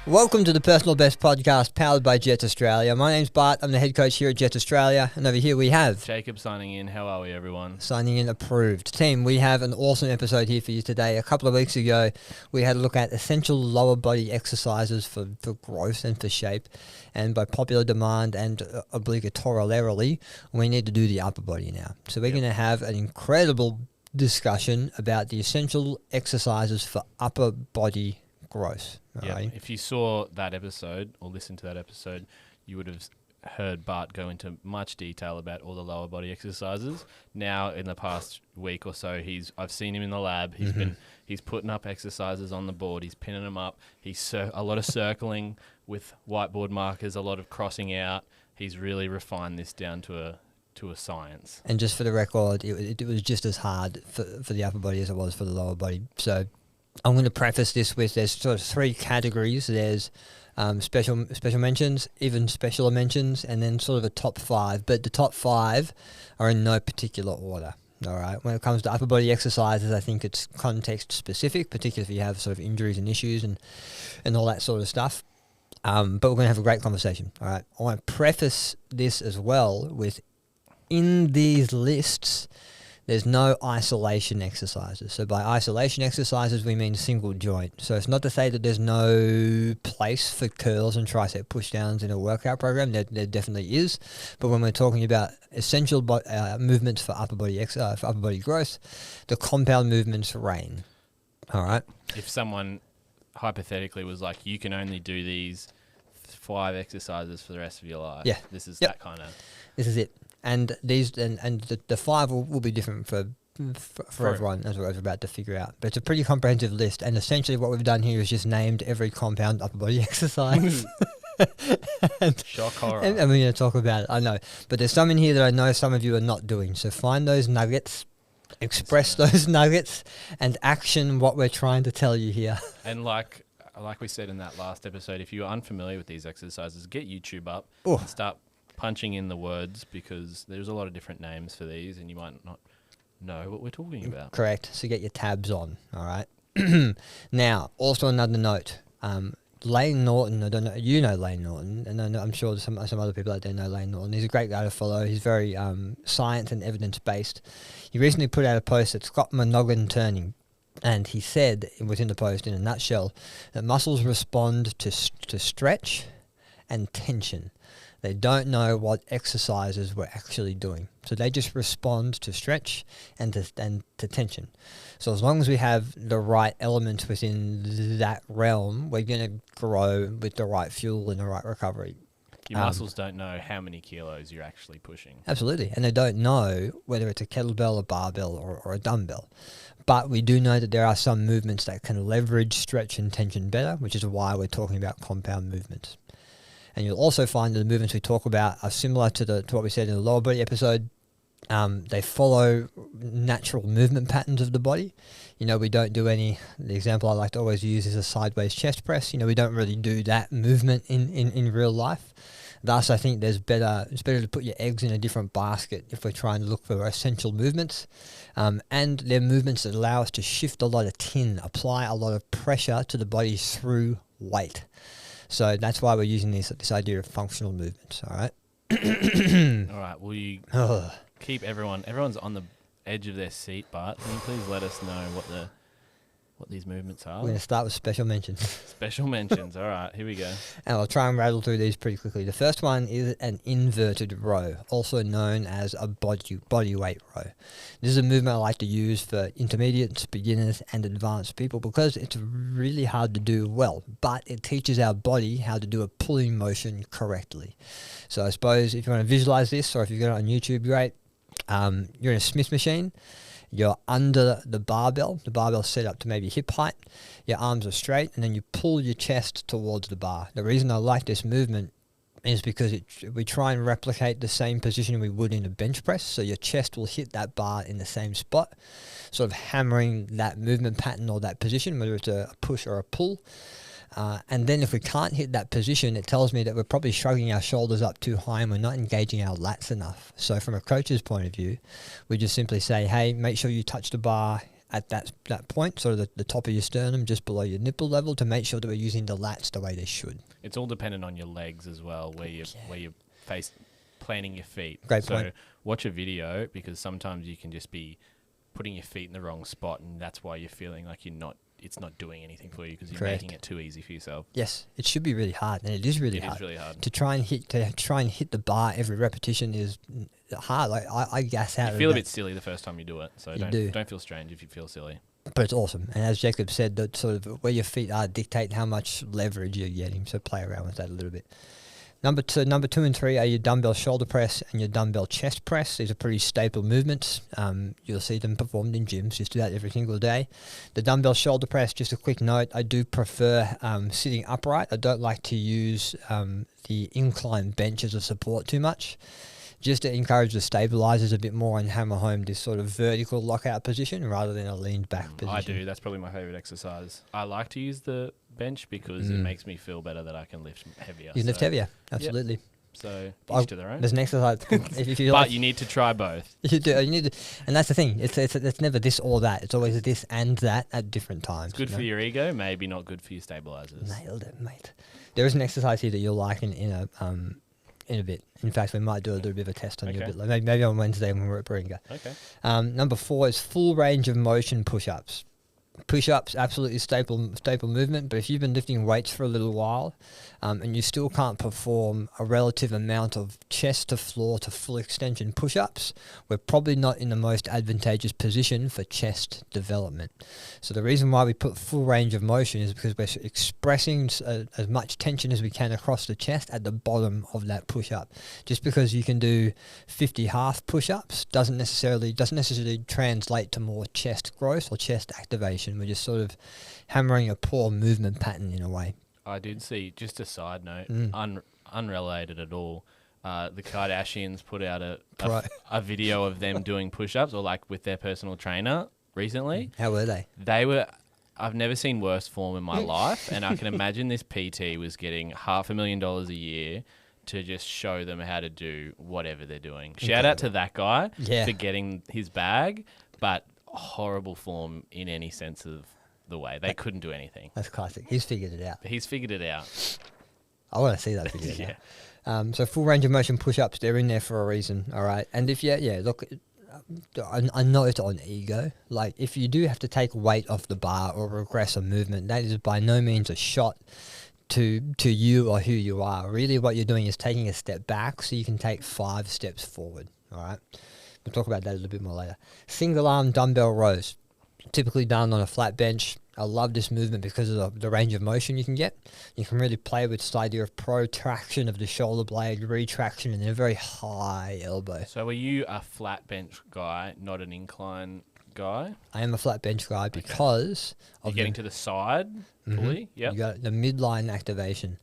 Welcome to the Personal Best Podcast powered by Jets Australia. My name's Bart. I'm the head coach here at Jets Australia. And over here we have... Jacob signing in. How are we, everyone? Signing in approved. Team, we have an awesome episode here for you today. A couple of weeks ago, we had a look at essential lower body exercises for growth and for shape. And by popular demand and obligatorily, we need to do the upper body now. So we're going to have an incredible discussion about the essential exercises for upper body growth. Yeah. Right? If you saw that episode or listened to that episode, you would have heard Bart go into much detail about all the lower body exercises. Now, in the past week or so, I've seen him in the lab. He's putting up exercises on the board. He's pinning them up. He's a lot of circling with whiteboard markers, a lot of crossing out. He's really refined this down to a science. And just for the record, it was just as hard for the upper body as it was for the lower body. So I'm going to preface this with there's sort of three categories. There's special mentions, even specialer mentions, and then sort of a top five. But the top five are in no particular order. All right. When it comes to upper body exercises, I think it's context specific, particularly if you have sort of injuries and issues and all that sort of stuff. But we're going to have a great conversation. All right. I want to preface this as well with, in these lists, there's no isolation exercises. So by isolation exercises, we mean single joint. So it's not to say that there's no place for curls and tricep pushdowns in a workout program. There definitely is. But when we're talking about essential movements for upper body growth, the compound movements reign. All right. If someone hypothetically was like, you can only do these 5 exercises for the rest of your life. Yeah. This is Yep. that kind of. This is it. And these and the 5 will be different for everyone, as we're about to figure out. But it's a pretty comprehensive list, and essentially what we've done here is just named every compound upper body exercise. Shock horror. And we're going to talk about it, I know. But there's some in here that I know some of you are not doing. So find those nuggets, express those nuggets, and action what we're trying to tell you here. And like we said in that last episode, if you're unfamiliar with these exercises, get YouTube up Oh. and start punching in the words, because there's a lot of different names for these and you might not know what we're talking about. Correct. So get your tabs on, all right? Now, also another note. Lane Norton, I don't know, you know Lane Norton, and I'm sure some other people out there know Lane Norton. He's a great guy to follow. He's very science and evidence-based. He recently put out a post that's got my noggin turning. And he said, within the post, in a nutshell, that muscles respond to stretch and tension. They don't know what exercises we're actually doing. So they just respond to stretch and to tension. So as long as we have the right elements within that realm, we're going to grow with the right fuel and the right recovery. Your muscles don't know how many kilos you're actually pushing. Absolutely. And they don't know whether it's a kettlebell, a barbell, or a dumbbell. But we do know that there are some movements that can leverage stretch and tension better, which is why we're talking about compound movements. And you'll also find that the movements we talk about are similar to what we said in the lower body episode. They follow natural movement patterns of the body. We don't do the example I like to always use is a sideways chest press. We don't really do that movement in real life. Thus, I think it's better to put your eggs in a different basket if we're trying to look for essential movements. And they're movements that allow us to shift a lot of tin, apply a lot of pressure to the body through weight. So that's why we're using this idea of functional movements, all right? All right, will you keep everyone's on the edge of their seat, Bart. Can you please let us know what these movements are? We're going to start with special mentions. Special mentions, all right, here we go. And I'll try and rattle through these pretty quickly. The first one is an inverted row, also known as a body weight row. This is a movement I like to use for intermediates, beginners, and advanced people because it's really hard to do well, but it teaches our body how to do a pulling motion correctly. So I suppose if you want to visualize this, or if you've got it on YouTube, great. You're in a Smith machine. You're under the barbell. The barbell's set up to maybe hip height. Your arms are straight, and then you pull your chest towards the bar. The reason I like this movement is because we try and replicate the same position we would in a bench press. So your chest will hit that bar in the same spot, sort of hammering that movement pattern or that position, whether it's a push or a pull. And then if we can't hit that position, it tells me that we're probably shrugging our shoulders up too high and we're not engaging our lats enough. So from a coach's point of view, we just simply say, hey, make sure you touch the bar at that point, sort of the top of your sternum, just below your nipple level, to make sure that we're using the lats the way they should. It's all dependent on your legs as well, where you're planting your feet. Great so point. watch a video, because sometimes you can just be putting your feet in the wrong spot, and that's why you're feeling like it's not doing anything for you, because you're Correct. making it too easy for yourself. Yes, it should be really hard, and it is really It hard. is really hard. To try and hit the bar every repetition is hard. Like I gas out. You feel a bit silly the first time you do it, so don't feel strange if you feel silly. But it's awesome. And as Jacob said, that sort of where your feet are dictate how much leverage you're getting. So play around with that a little bit. Number two and three are your dumbbell shoulder press and your dumbbell chest press. These are pretty staple movements. You'll see them performed in gyms. Just do that every single day. The dumbbell shoulder press, just a quick note, I do prefer sitting upright. I don't like to use the incline bench as a support too much, just to encourage the stabilizers a bit more and hammer home this sort of vertical lockout position rather than a leaned back position. I do. That's probably my favorite exercise. I like to use the bench because it makes me feel better that I can lift heavier. You lift heavier, absolutely. Yep. So each to their own. There's an exercise. if you But like, you need to try both. you need to, and that's the thing. It's never this or that. It's always this and that at different times. It's good for your ego, maybe not good for your stabilizers. Nailed it, mate. There is an exercise here that you'll like in a bit. In fact, we might do a little bit of a test on you a bit later. Maybe on Wednesday when we're at Baringa. Okay. Number 4 is full range of motion push-ups. Push-ups, absolutely staple movement, but if you've been lifting weights for a little while and you still can't perform a relative amount of chest to floor to full extension push-ups, we're probably not in the most advantageous position for chest development. So the reason why we put full range of motion is because we're expressing as much tension as we can across the chest at the bottom of that push-up. Just because you can do 50 half push-ups doesn't necessarily translate to more chest growth or chest activation. We're just sort of hammering a poor movement pattern in a way. I did see, just a side note, unrelated at all, the Kardashians put out a video of them doing push-ups, or like with their personal trainer recently. How were they? I've never seen worse form in my life, and I can imagine this PT was getting $500,000 a year to just show them how to do whatever they're doing. Shout out to that guy for getting his bag, but horrible form in any sense of the way. They couldn't do anything. That's classic. He's figured it out. He's figured it out. I want to see that video. So full range of motion push-ups, they're in there for a reason, all right? And if look, I know it's on ego. Like, if you do have to take weight off the bar or regress a movement, that is by no means a shot to you or who you are. Really what you're doing is taking a step back so you can take 5 steps forward, all right? We'll talk about that a little bit more later. Single arm dumbbell rows, typically done on a flat bench. I love this movement because of the range of motion you can get. You can really play with this idea of protraction of the shoulder blade, retraction, and a very high elbow. So are you a flat bench guy, not an incline guy? I am a flat bench guy because of getting to the side fully. You got the midline activation.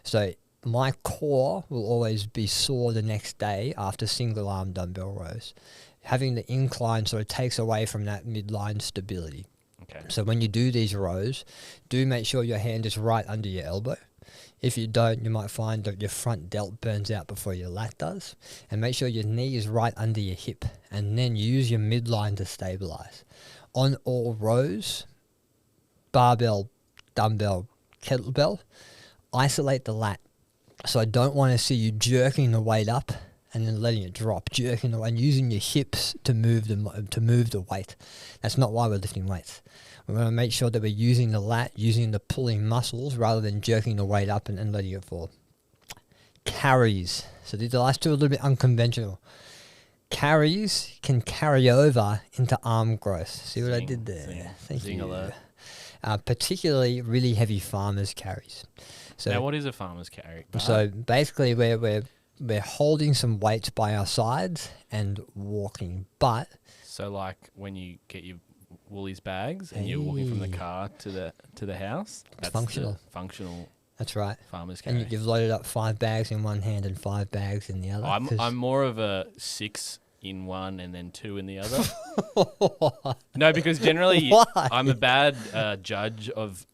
So my core will always be sore the next day after single arm dumbbell rows. Having the incline sort of takes away from that midline stability. Okay. So when you do these rows, do make sure your hand is right under your elbow. If you don't, you might find that your front delt burns out before your lat does. And make sure your knee is right under your hip, and then use your midline to stabilize. On all rows, barbell, dumbbell, kettlebell, isolate the lat. So I don't want to see you jerking the weight up and then letting it drop, jerking the weight and using your hips to move the weight. That's not why we're lifting weights. We want to make sure that we're using the lat, using the pulling muscles rather than jerking the weight up and letting it fall. Carries. So the last two are a little bit unconventional. Carries can carry over into arm growth. See what I did there? Thank you. Particularly really heavy farmers carries. So now, what is a farmer's carry? So basically, we're holding some weights by our sides and walking. But so, like when you get your Woolies bags and you're walking from the car to the house, that's functional. Functional. That's right. Farmer's carry. And you've loaded up 5 bags in one hand and 5 bags in the other. I'm more of a 6 in one and then 2 in the other. No, because generally I'm a bad judge of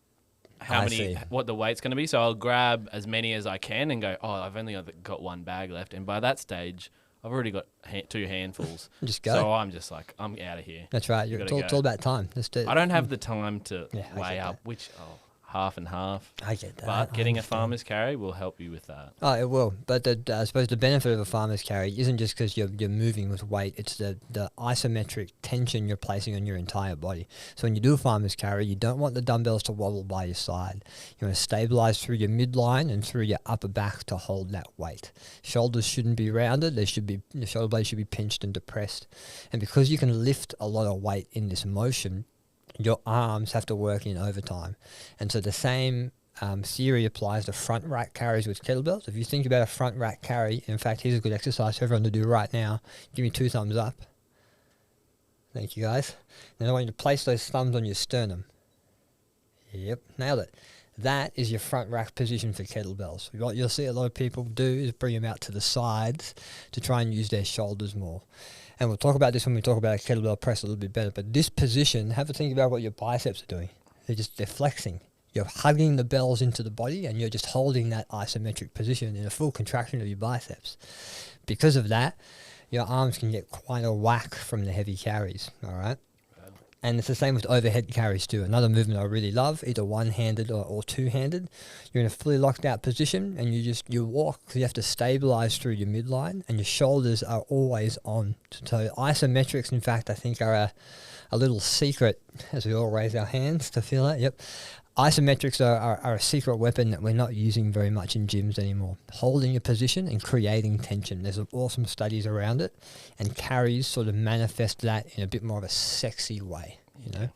what the weight's going to be. So I'll grab as many as I can and go, I've only got 1 bag left. And by that stage, I've already got 2 handfuls. Just go. So I'm just like, I'm out of here. That's right. You It's gotta all go. about time. Let's do it. I don't have the time to Yeah, I weigh get up that. which half and half. I get that. But I getting a understand. farmer's carry will help you with that. Oh, it will. But I suppose the benefit of a farmer's carry isn't just because you're moving with weight. It's the isometric tension you're placing on your entire body. So when you do a farmer's carry, you don't want the dumbbells to wobble by your side. You want to stabilize through your midline and through your upper back to hold that weight. Shoulders shouldn't be rounded. The shoulder blades should be pinched and depressed. And because you can lift a lot of weight in this motion, your arms have to work in overtime. And so the same theory applies to front rack carries with kettlebells. If you think about a front rack carry, in fact, here's a good exercise for everyone to do right now. Give me 2 thumbs up. Thank you, guys. Then I want you to place those thumbs on your sternum. Yep, nailed it. That is your front rack position for kettlebells. What you'll see a lot of people do is bring them out to the sides to try and use their shoulders more. And we'll talk about this when we talk about a kettlebell press a little bit better. But this position, have a think about what your biceps are doing. They're flexing. You're hugging the bells into the body and you're just holding that isometric position in a full contraction of your biceps. Because of that, your arms can get quite a whack from the heavy carries, all right? And it's the same with overhead carries too. Another movement I really love, either one-handed or two-handed. You're in a fully locked out position and you walk because you have to stabilize through your midline and your shoulders are always on. So isometrics, in fact, I think are a little secret, as we all raise our hands to feel it. Yep. Isometrics are a secret weapon that we're not using very much in gyms anymore. Holding your position and creating tension. There's some awesome studies around it, and carries sort of manifest that in a bit more of a sexy way, you know.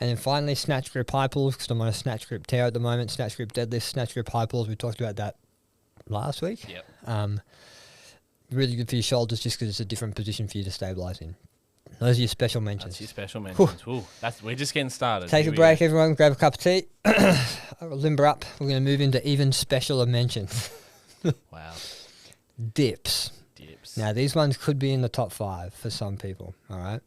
And then finally, snatch grip high pulls, because I'm on a snatch grip tear at the moment. Snatch grip deadlift, snatch grip high pulls. We talked about that last week. Yep. Really good for your shoulders just because it's a different position for you to stabilize in. Those are your special mentions. That's your special mentions. Ooh, we're just getting started. Take Here a we break, go. everyone. Grab a cup of tea. Limber up. We're going to move into even specialer mentions. Wow. Dips. Now, these ones could be in the top 5 for some people, all right?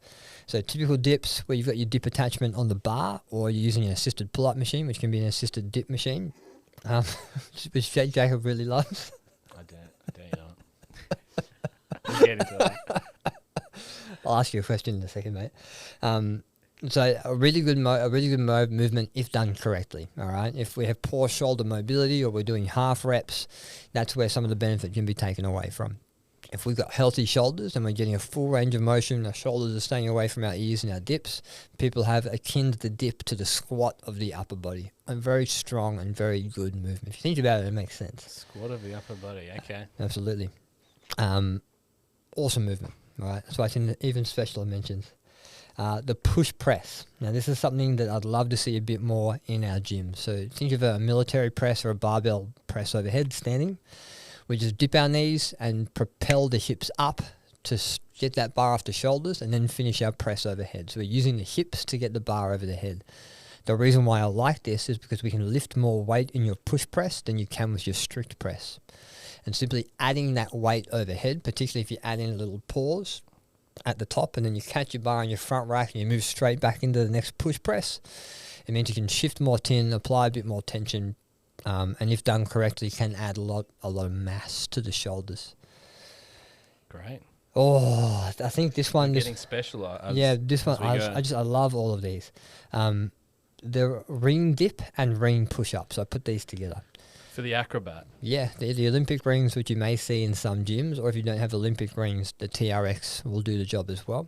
So typical dips where you've got your dip attachment on the bar, or you're using an assisted pull-up machine, which can be an assisted dip machine, which Jacob really loves. I dare not. We'll get into that. I'll ask you a question in a second, mate. So a really good movement if done correctly, all right? If we have poor shoulder mobility or we're doing half reps, that's where some of the benefit can be taken away from. If we've got healthy shoulders and we're getting a full range of motion, our shoulders are staying away from our ears and our dips, people have akin the dip to the squat of the upper body. A very strong and very good movement. If you think about it, it makes sense. Squat of the upper body. Okay. Absolutely. Awesome movement. All right, that's why it's in the even special mentions. The push press. Now, this is something that I'd love to see a bit more in our gym. So think of a military press or a barbell press overhead standing. We just dip our knees and propel the hips up to get that bar off the shoulders and then finish our press overhead. So we're using the hips to get the bar over the head. The reason why I like this is because we can lift more weight in your push press than you can with your strict press. And simply adding that weight overhead, particularly if you add in a little pause at the top and then you catch your bar on your front rack and you move straight back into the next push press, it means you can shift more tin, apply a bit more tension, and if done correctly, can add a lot of mass to the shoulders. Great. Oh, I think this one... Getting special. This one, I love all of these. The ring dip and ring push-ups, I put these together. For the acrobat. Yeah, the Olympic rings, which you may see in some gyms, or if you don't have Olympic rings, the TRX will do the job as well.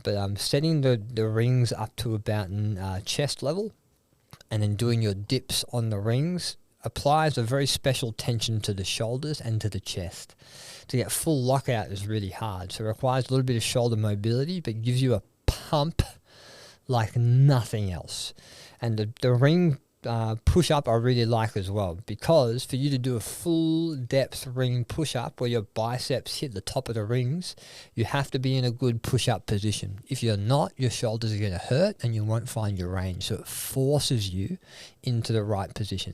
But setting the rings up to about chest level and then doing your dips on the rings applies a very special tension to the shoulders and to the chest. To get full lockout is really hard, so it requires a little bit of shoulder mobility, but gives you a pump like nothing else. And the ring push-up I really like as well, because for you to do a full depth ring push-up where your biceps hit the top of the rings, you have to be in a good push-up position. If you're not, your shoulders are going to hurt and you won't find your range. So it forces you into the right position.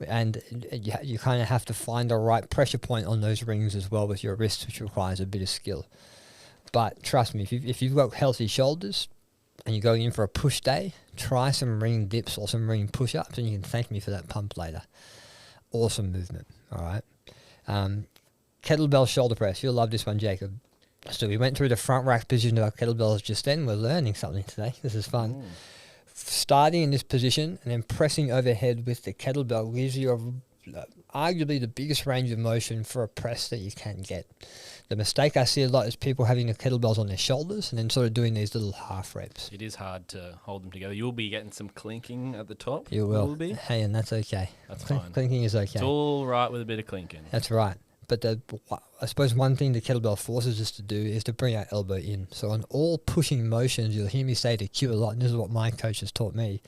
And you kind of have to find the right pressure point on those rings as well with your wrists, which requires a bit of skill. But trust me, if you've got healthy shoulders and you're going in for a push day, try some ring dips or some ring push-ups and you can thank me for that pump later. Awesome movement, all right? kettlebell shoulder press. You'll love this one, Jacob. So we went through the front rack position of our kettlebells just then. We're learning something today. This is fun. Starting in this position and then pressing overhead with the kettlebell gives you arguably the biggest range of motion for a press that you can get. The mistake I see a lot is people having the kettlebells on their shoulders and then sort of doing these little half reps. It is hard to hold them together. You'll be getting some clinking at the top. You will. Be. Hey, and that's okay. That's fine. Clinking is okay. It's all right with a bit of clinking. That's right. But I suppose one thing the kettlebell forces us to do is to bring our elbow in. So on all pushing motions, you'll hear me say to cue a lot, and this is what my coach has taught me,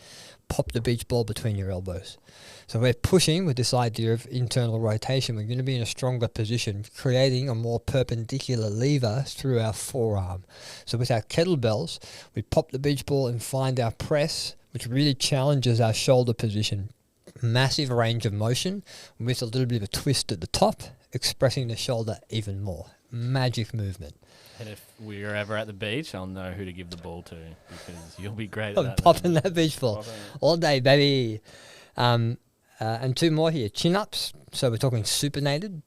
pop the beach ball between your elbows. So we're pushing with this idea of internal rotation. We're going to be in a stronger position, creating a more perpendicular lever through our forearm. So with our kettlebells, we pop the beach ball and find our press, which really challenges our shoulder position. Massive range of motion with a little bit of a twist at the top, expressing the shoulder even more. Magic movement. And if we're ever at the beach, I'll know who to give the ball to because you'll be great at I'm that. popping that beach ball all day, baby. And two more here. Chin-ups. So we're talking supinated.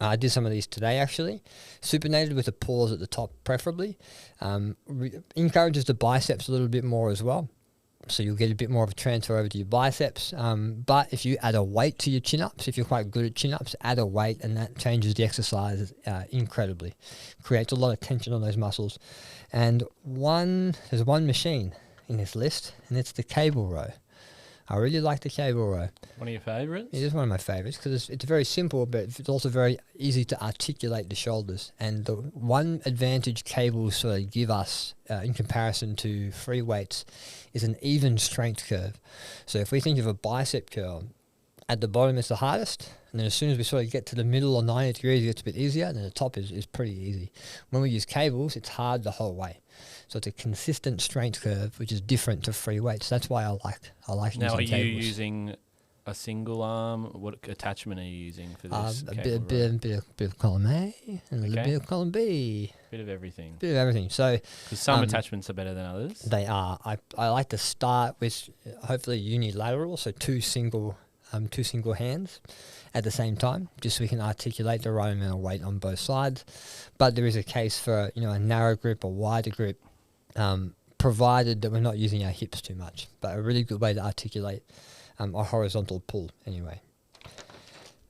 I did some of these today, actually. Supinated with a pause at the top, preferably. Encourages the biceps a little bit more as well. So you'll get a bit more of a transfer over to your biceps. But if you add a weight to your chin-ups, if you're quite good at chin-ups, add a weight and that changes the exercise incredibly. Creates a lot of tension on those muscles. And there's one machine in this list, and it's the cable row. I really like the cable row. One of your favourites? It is one of my favourites because it's very simple, but it's also very easy to articulate the shoulders. And the one advantage cables sort of give us in comparison to free weights is an even strength curve. So if we think of a bicep curl, at the bottom it's the hardest, and then as soon as we sort of get to the middle or 90 degrees, it gets a bit easier, and then the top is pretty easy. When we use cables, it's hard the whole way. So it's a consistent strength curve, which is different to free weights. That's why I like now, using cables. Now, are you using a single arm? What attachment are you using for this? A bit of column A and a little bit of column B. Bit of everything. Bit of everything. So, because some attachments are better than others. They are. I like to start with hopefully unilateral, so two single hands at the same time, just so we can articulate the right amount of weight on both sides. But there is a case for a narrow grip or wider grip, provided that we're not using our hips too much. But a really good way to articulate a horizontal pull anyway.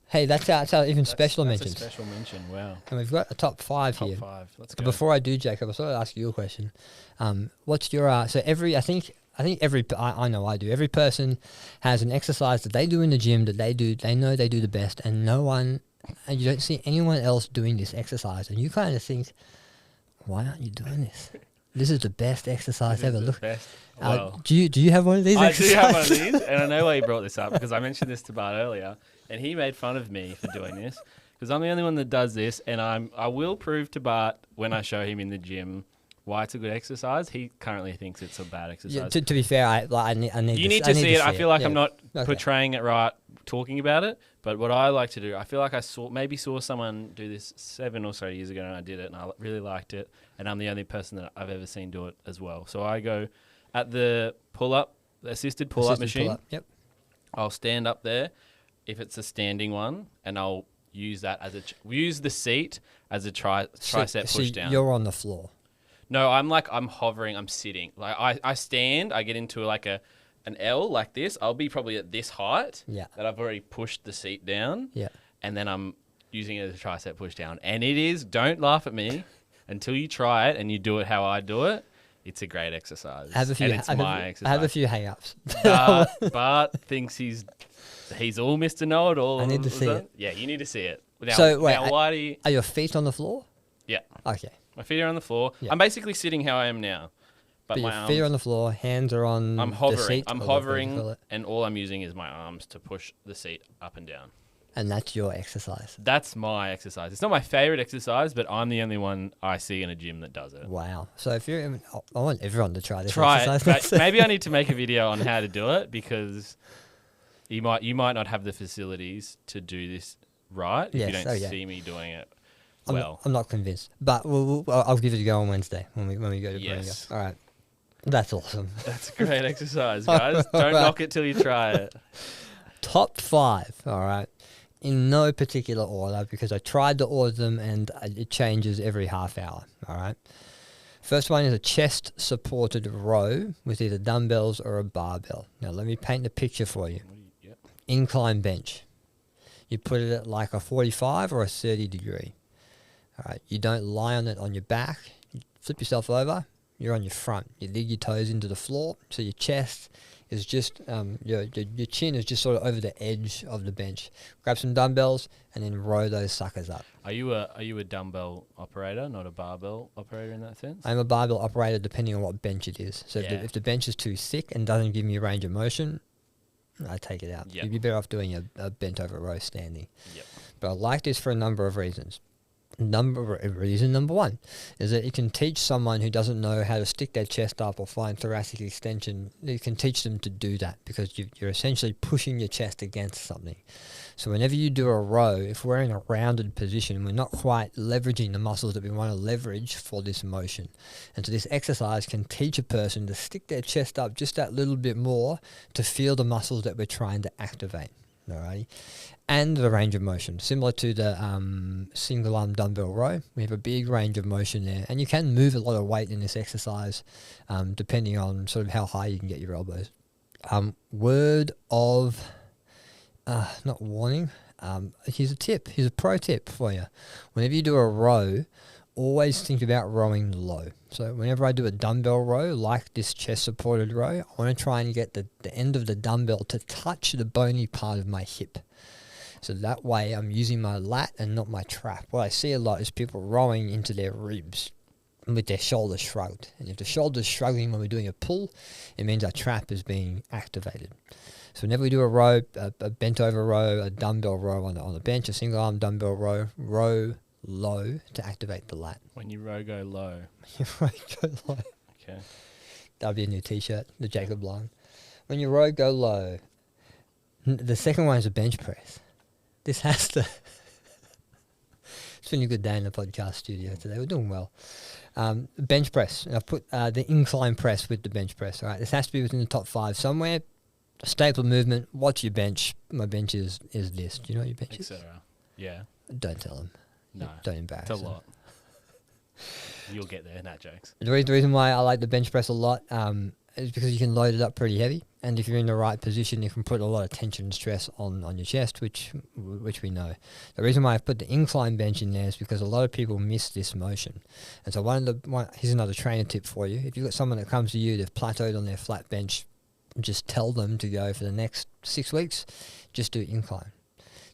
Hey, that's our even special mentions. That's a special mention, wow. And we've got a top five here. Top five, let's But go. before I do, Jacob, I sort of ask you a question. What's your, I know I do. Every person has an exercise that they do in the gym that they know they do the best, and you don't see anyone else doing this exercise. And you kind of think, why aren't you doing this? This is the best exercise ever. Look, well, do you have one of these exercises? I do have one of these, and I know why you brought this up because I mentioned this to Bart earlier, and he made fun of me for doing this because I'm the only one that does this, and I will prove to Bart when I show him in the gym why it's a good exercise. He currently thinks it's a bad exercise. Yeah, to be fair, I need you need to see it. I feel like I'm not Okay. portraying it right, talking about it. But what I like to do, I feel like I saw someone do this 7 or so years ago, and I did it, and I really liked it. And I'm the only person that I've ever seen do it as well. So I go at the assisted pull-up machine. Pull-up. Yep. I'll stand up there if it's a standing one, and I'll use that as use the seat as a tricep push down. You're on the floor. No, I'm hovering, I'm sitting. Like I stand, I get into like an L like this. I'll be probably at this height that I've already pushed the seat down. Yeah. And then I'm using it as a tricep push down. And it is, don't laugh at me until you try it and you do it how I do it. It's a great exercise. It's my exercise. I have a few hang-ups. Bart thinks he's all Mr. Know-it-all. I need to see it. Yeah, you need to see it. Now, So, wait, why do you... Are your feet on the floor? Yeah. Okay. My feet are on the floor. Yeah. I'm basically sitting how I am now. But Your my feet are arms, on the floor, hands are on I'm the hovering. seat. I'm or whatever you hovering, call it, and all I'm using is my arms to push the seat up and down. and that's your exercise. That's my exercise. It's not my favorite exercise, but I'm the only one I see in a gym that does it. Wow. So if you're, I want everyone to try this Try exercise. it. Maybe I need to make a video on how to do it because you might not have the facilities to do this right if you don't see me doing it well. I'm not convinced, but I'll give it a go on Wednesday when we go to Yes. All right. That's awesome. That's a great exercise, guys. Don't knock it till you try it. Top 5. All right. in no particular order because I tried to order them and it changes every half hour. All right. First one is a chest supported row with either dumbbells or a barbell. Now let me paint the picture for you. Yep. Incline bench. You put it at like a 45 or a 30 degree. All right. You don't lie on it on your back. You flip yourself over. You're on your front. You dig your toes into the floor. So your chest is just, your chin is just sort of over the edge of the bench. Grab some dumbbells and then row those suckers up. Are you a dumbbell operator, not a barbell operator in that sense? I'm a barbell operator depending on what bench it is. So Yeah. if the bench is too thick and doesn't give me a range of motion, I take it out. Yep. You'd be better off doing a bent over row standing. Yep. But I like this for a number of reasons. Reason number one is that it can teach someone who doesn't know how to stick their chest up or find thoracic extension. You can teach them to do that because you're essentially pushing your chest against something. So whenever you do a row, if we're in a rounded position, we're not quite leveraging the muscles that we want to leverage for this motion. And so this exercise can teach a person to stick their chest up just that little bit more to feel the muscles that we're trying to activate. Alrighty. And the range of motion, similar to the single arm dumbbell row. We have a big range of motion there, and you can move a lot of weight in this exercise, depending on sort of how high you can get your elbows. Word of, not warning. Here's a pro tip for you. Whenever you do a row, always think about rowing low. So whenever I do a dumbbell row, like this chest supported row, I want to try and get the end of the dumbbell to touch the bony part of my hip. So that way I'm using my lat and not my trap. What I see a lot is people rowing into their ribs with their shoulders shrugged. And if the shoulder's shrugging when we're doing a pull, it means our trap is being activated. So whenever we do a row, a bent over row, a dumbbell row on the bench, a single arm dumbbell row, row low to activate the lat. When you row, go low. You row, go low. Okay. That'll be a new t-shirt, the Jacob line. When you row, go low. The second one is a bench press. This has to... It's been a good day in the podcast studio today. We're doing well. Bench press. I've put the incline press with the bench press. All right. This has to be within the top 5 somewhere. Staple movement. What's your bench? My bench is this. Do you know what your bench is? Etc. Yeah. Don't tell them. No. Don't embarrass It's a them. lot. You'll get there, not jokes. The reason why I like the bench press a lot is because you can load it up pretty heavy, and if you're in the right position, you can put a lot of tension and stress on your chest, which we know. The reason why I've put the incline bench in there is because a lot of people miss this motion. And so here's another trainer tip for you. If you've got someone that comes to you, they've plateaued on their flat bench, just tell them to go for the next 6 weeks, just do incline.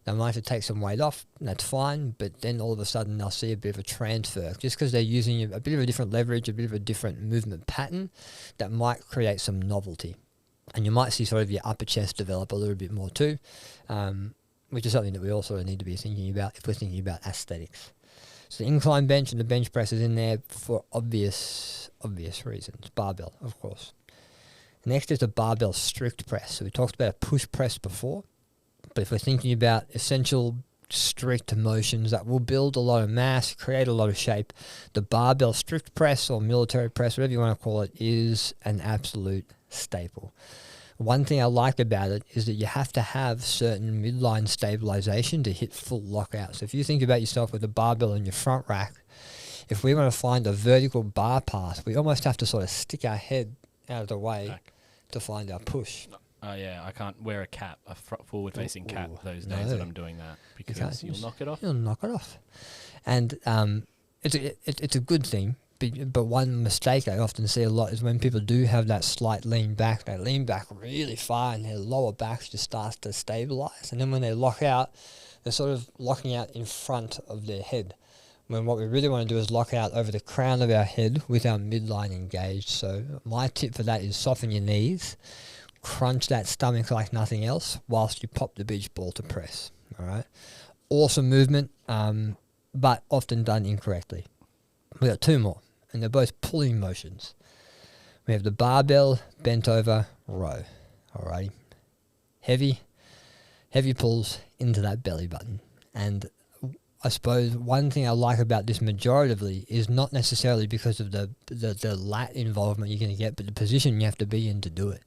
They might have to take some weight off, that's fine, but then all of a sudden they'll see a bit of a transfer. Just because they're using a bit of a different leverage, a bit of a different movement pattern, that might create some novelty. And you might see sort of your upper chest develop a little bit more too, which is something that we also need to be thinking about if we're thinking about aesthetics. So the incline bench and the bench press is in there for obvious reasons. Barbell, of course. Next is the barbell strict press. So we talked about a push press before. But if we're thinking about essential strict motions that will build a lot of mass, create a lot of shape, the barbell strict press or military press, whatever you want to call it, is an absolute staple. One thing I like about it is that you have to have certain midline stabilization to hit full lockout. So if you think about yourself with a barbell in your front rack, if we want to find a vertical bar path, we almost have to sort of stick our head out of the way Back. to find our push. Oh yeah, I can't wear a cap, a forward-facing cap those no. days that I'm doing that because you'll knock it off. You'll knock it off. And it's a good thing, but one mistake I often see a lot is when people do have that slight lean back, they lean back really far and their lower back just starts to stabilize. And then when they lock out, they're sort of locking out in front of their head. When what we really want to do is lock out over the crown of our head with our midline engaged. So my tip for that is soften your knees, crunch that stomach like nothing else whilst you pop the beach ball to press. All right. Awesome movement, but often done incorrectly. We got 2 more, and they're both pulling motions. We have the barbell bent over row. All righty. Heavy pulls into that belly button. And I suppose one thing I like about this majoritively is not necessarily because of the lat involvement you're going to get, but the position you have to be in to do it.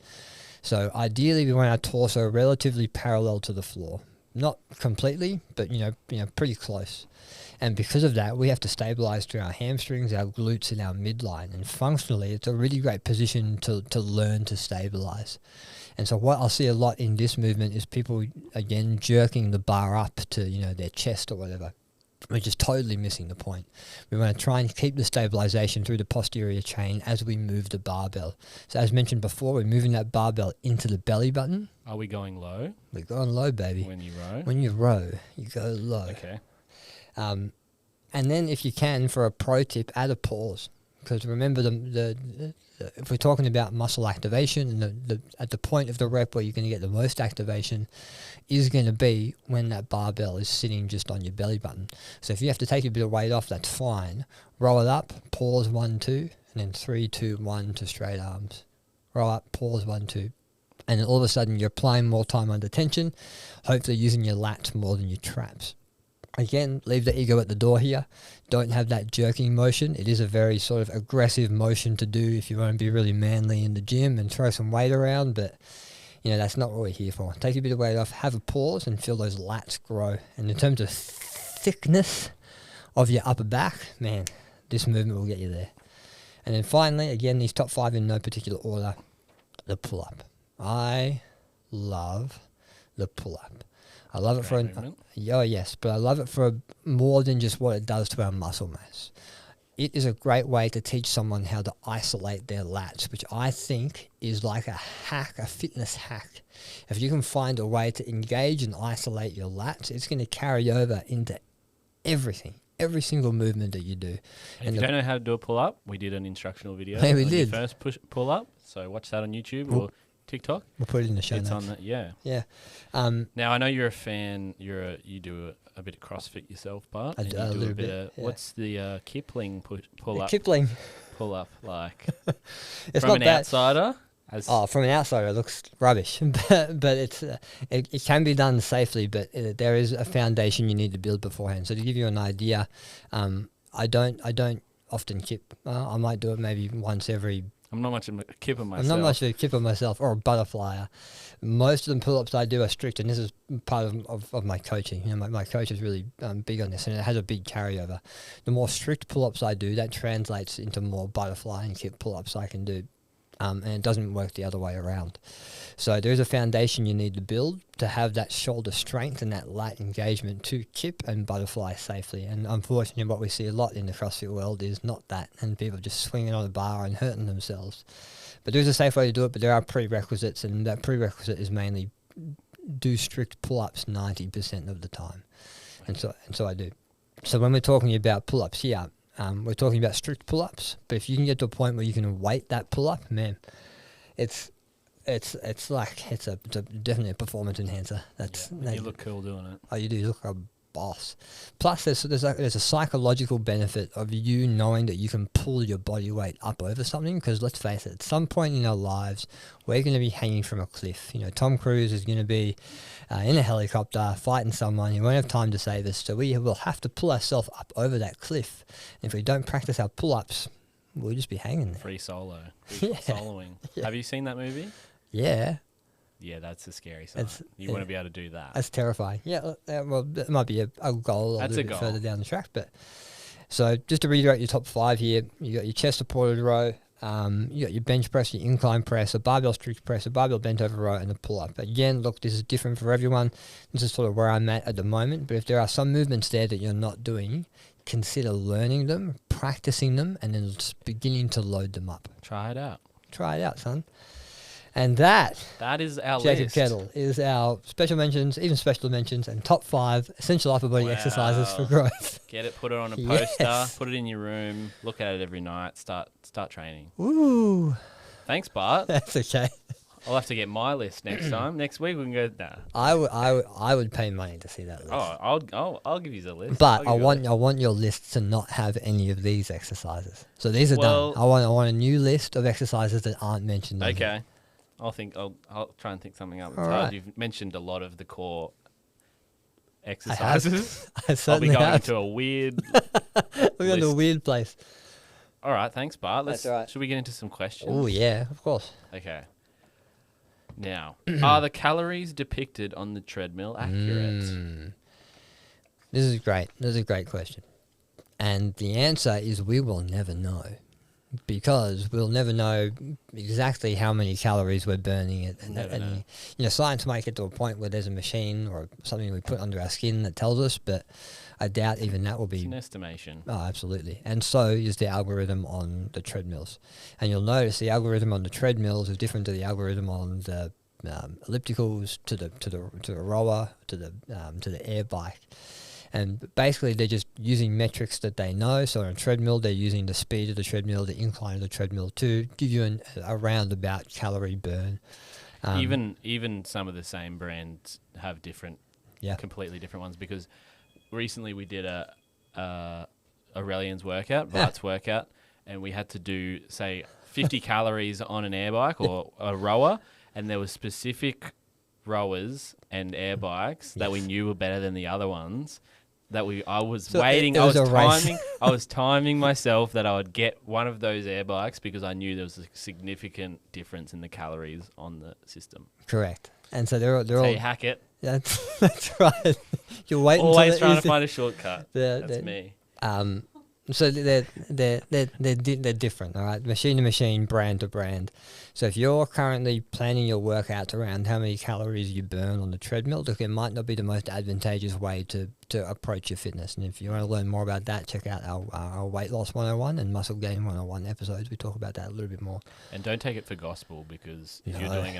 So ideally we want our torso relatively parallel to the floor. not completely, but pretty close. And because of that, we have to stabilize through our hamstrings, our glutes, and our midline. And functionally, it's a really great position to learn to stabilize. And so what I'll see a lot in this movement is people, again, jerking the bar up to, their chest or whatever, which is totally missing the point. We want to try and keep the stabilization through the posterior chain as we move the barbell. So as mentioned before, we're moving that barbell into the belly button. Are we going low? We're going low, baby. When you row? When you row, you go low. Okay. And then if you can, for a pro tip, add a pause. Because remember, if we're talking about muscle activation, and at the point of the rep where you're going to get the most activation is going to be when that barbell is sitting just on your belly button. So if you have to take a bit of weight off, that's fine. Roll it up, pause 1, 2, and then 3, 2, 1 to straight arms. Roll up, pause 1, 2. And then all of a sudden you're applying more time under tension, hopefully using your lats more than your traps. Again, leave the ego at the door here. Don't have that jerking motion. It is a very sort of aggressive motion to do if you want to be really manly in the gym and throw some weight around, but that's not what we're here for. Take a bit of weight off, have a pause, and feel those lats grow. And in terms of thickness of your upper back, man, this movement will get you there. And then finally, again, these top 5 in no particular order, the pull-up. I love the pull-up. I love it for but I love it for more than just what it does to our muscle mass. It is a great way to teach someone how to isolate their lats, which I think is like a hack, a fitness hack. If you can find a way to engage and isolate your lats, it's going to carry over into everything, every single movement that you do. And if you don't know how to do a pull-up, we did an instructional video. Hey, we on did. Your first pull-up, so watch that on YouTube or TikTok. We'll put it in the show It's notes. on that, yeah. Yeah. Now I know you're a fan. You do a bit of CrossFit yourself, Bart. I and do you a do little a bit bit, of yeah. what's the Kipling pull-up? Kipling. Pull-up like It's from not an bad. outsider. From an outsider, it looks rubbish, but it's it can be done safely. But there is a foundation you need to build beforehand. So to give you an idea, I don't often kip. I might do it maybe once every. I'm not much of a kipper myself. I'm not much of a kipper myself or a butterflyer. Most of the pull-ups I do are strict, and this is part of my coaching. My coach is really big on this, and it has a big carryover. The more strict pull-ups I do, that translates into more butterfly and kip pull-ups I can do. And it doesn't work the other way around. So there's a foundation you need to build to have that shoulder strength and that lat engagement to kip and butterfly safely. And unfortunately, what we see a lot in the CrossFit world is not that, and people just swinging on a bar and hurting themselves. But there's a safe way to do it, but there are prerequisites, and that prerequisite is mainly do strict pull-ups 90% of the time. And so I do. So when we're talking about pull-ups here, we're talking about strict pull-ups, but if you can get to a point where you can weight that pull-up, man, it's definitely a performance enhancer. You look cool doing it. Oh, you do look like a boss. Plus, there's a psychological benefit of you knowing that you can pull your body weight up over something. Because let's face it, at some point in our lives, we're going to be hanging from a cliff. Tom Cruise is going to be in a helicopter fighting someone. He won't have time to save us, so we will have to pull ourselves up over that cliff. And if we don't practice our pull-ups, we'll just be hanging there. Free solo. Yeah. Soloing. Yeah. Have you seen that movie? Yeah. Yeah, that's a scary sign. You want to be able to do that. That's terrifying. Yeah, well, it might be a goal a little bit further down the track. But so just to reiterate your top 5 here, you got your chest supported row, you got your bench press, your incline press, a barbell strict press, a barbell bent over row, and a pull-up. Again, look, this is different for everyone. This is sort of where I'm at the moment. But if there are some movements there that you're not doing, consider learning them, practicing them, and then beginning to load them up. Try it out. Try it out, son. And that is our Jacob list. Kettle is our special mentions, even special mentions, and top 5 essential upper body exercises for growth. Get it, put it on a poster, Yes. put it in your room, look at it every night, start training. Ooh, Thanks, Bart. that's okay. I'll have to get my list next time. Next week we can go. Nah. I would pay money to see that list. Oh, I'll give you the list. But I want your list to not have any of these exercises. So these are Well- done. I want a new list of exercises that aren't mentioned. on here. Okay. I'll try and think something up. It's All hard. right. You've mentioned a lot of the core exercises. I I'll be certainly going have. into a weird. We're going to a list. weird place. All right, thanks, Bart. That's all right. Should we get into some questions? Oh yeah, of course. Okay. Now, are the calories depicted on the treadmill accurate? This is great. This is a great question. And the answer is we will never know, because we'll never know exactly how many calories we're burning. Never know. You know, science might get to a point where there's a machine or something we put under our skin that tells us, but I doubt even that will It's be. an estimation. Oh, absolutely. And so is the algorithm on the treadmills. And you'll notice the algorithm on the treadmills is different to the algorithm on the ellipticals, to the rower, to the air bike. And basically, they're just using metrics that they know. So on a treadmill, they're using the speed of the treadmill, the incline of the treadmill, to give you a roundabout calorie burn. Even some of the same brands have completely different ones, because recently we did a Aurelian's workout, Bart's workout, and we had to do, say, 50 calories on an air bike or a rower, and there were specific rowers and air bikes that we knew were better than the other ones. I was timing myself that I would get one of those air bikes, because I knew there was a significant difference in the calories on the system. Correct. And so they're So all. you hack it. That's right. You're waiting. Always trying to find a shortcut. That's me. So they're different, all right? Machine to machine, brand to brand. So if you're currently planning your workouts around how many calories you burn on the treadmill, look, it might not be the most advantageous way to approach your fitness. And if you want to learn more about that, check out our Weight Loss 101 and Muscle Gain 101 episodes. We talk about that a little bit more. And don't take it for gospel, because if you're doing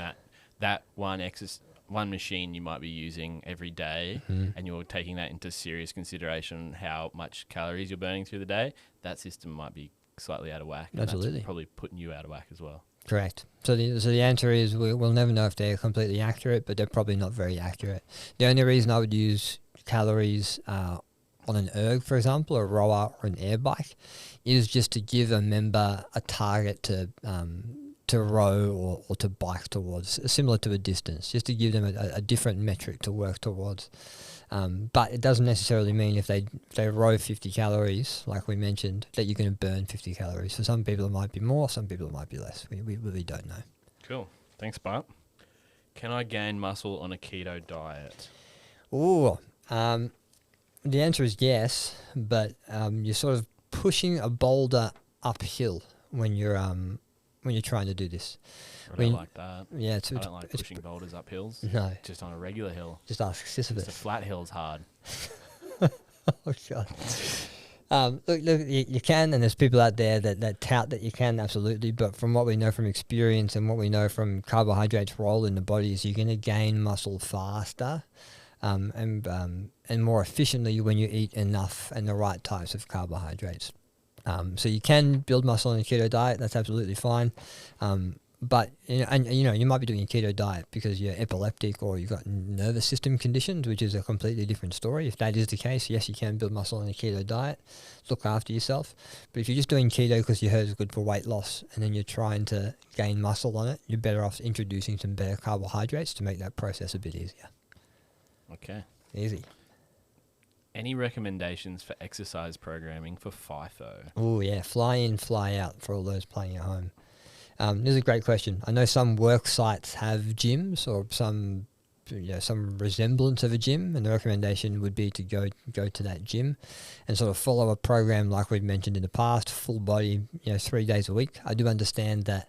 that one machine you might be using every day, and you're taking that into serious consideration, how much calories you're burning through the day, that system might be slightly out of whack. And Absolutely. that's probably putting you out of whack as well. Correct. So the answer is we'll never know if they're completely accurate, but they're probably not very accurate. The only reason I would use calories on an erg, for example, or a rower or an air bike, is just to give a member a target to row or to bike towards, similar to a distance, just to give them a different metric to work towards. But it doesn't necessarily mean if they row 50 calories, like we mentioned, that you're going to burn 50 calories. For some people it might be more, some people it might be less. We really don't know. Cool. Thanks, Bart. Can I gain muscle on a keto diet? Ooh, the answer is yes, but you're sort of pushing a boulder uphill when you're trying to do this. I don't like that. Yeah, I don't like pushing boulders up hills. No. Just on a regular hill. Just ask Sisyphus. Just a flat hill's hard. Oh, God. Look, you can, and there's people out there that tout that you can, absolutely, but from what we know from experience and what we know from carbohydrates' role in the body is you're going to gain muscle faster and more efficiently when you eat enough and the right types of carbohydrates. So you can build muscle on a keto diet. That's absolutely fine. But you might be doing a keto diet because you're epileptic or you've got nervous system conditions, which is a completely different story. If that is the case, yes, you can build muscle on a keto diet. Look after yourself. But if you're just doing keto because you heard it's good for weight loss and then you're trying to gain muscle on it, you're better off introducing some better carbohydrates to make that process a bit easier. Okay. Easy. Any recommendations for exercise programming for FIFO? Oh, yeah. Fly in, fly out for all those playing at home. This is a great question. I know some work sites have gyms or some resemblance of a gym, and the recommendation would be to go to that gym and sort of follow a program like we've mentioned in the past, full body, 3 days a week. I do understand that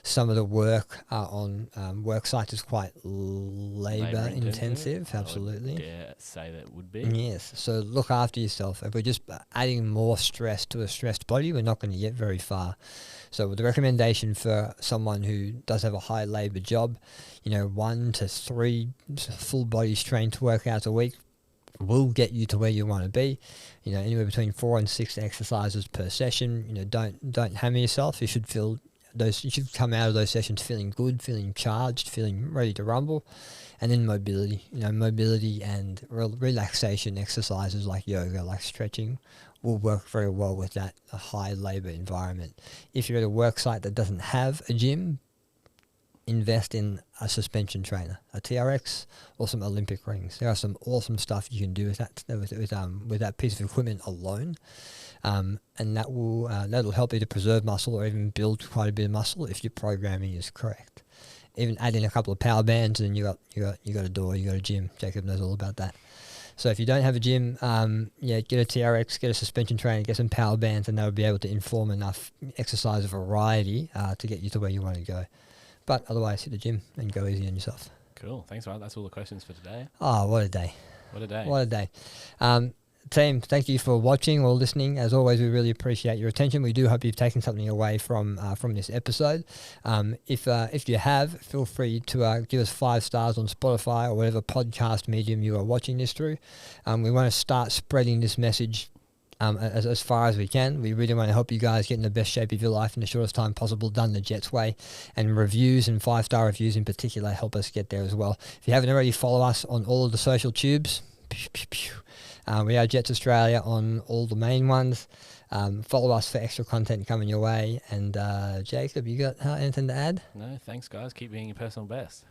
some of the work on work sites is quite labor intensive. Absolutely. I would dare say that would be. Yes. So look after yourself. If we're just adding more stress to a stressed body, we're not going to get very far. So the recommendation for someone who does have a high labor job, 1 to 3 full body strength workouts a week will get you to where you want to be. Anywhere between 4 and 6 exercises per session. Don't hammer yourself. You should come out of those sessions feeling good, feeling charged, feeling ready to rumble. And then mobility, mobility and relaxation exercises like yoga, like stretching, will work very well with that high labor environment. If you're at a work site that doesn't have a gym, invest in a suspension trainer, a TRX, or some Olympic rings. There are some awesome stuff you can do with that piece of equipment alone. And that'll help you to preserve muscle or even build quite a bit of muscle if your programming is correct. even add in a couple of power bands, and you got a door, you got a gym. Jacob knows all about that. So if you don't have a gym, get a TRX, get a suspension trainer, get some power bands, and they'll be able to inform enough exercise variety to get you to where you want to go. But otherwise, hit the gym and go easy on yourself. Cool. Thanks, Ryan. That's all the questions for today. Oh, what a day. What a day. What a day. Team, thank you for watching or listening. As always, we really appreciate your attention. We do hope you've taken something away from this episode. If you have, feel free to give us 5 stars on Spotify or whatever podcast medium you are watching this through. We want to start spreading this message as far as we can. We really want to help you guys get in the best shape of your life in the shortest time possible, done the Jets way. And reviews and 5-star reviews in particular help us get there as well. If you haven't already, follow us on all of the social tubes. We are Jets Australia on all the main ones. Follow us for extra content coming your way. And Jacob, you got anything to add? No, thanks, guys. Keep being your personal best.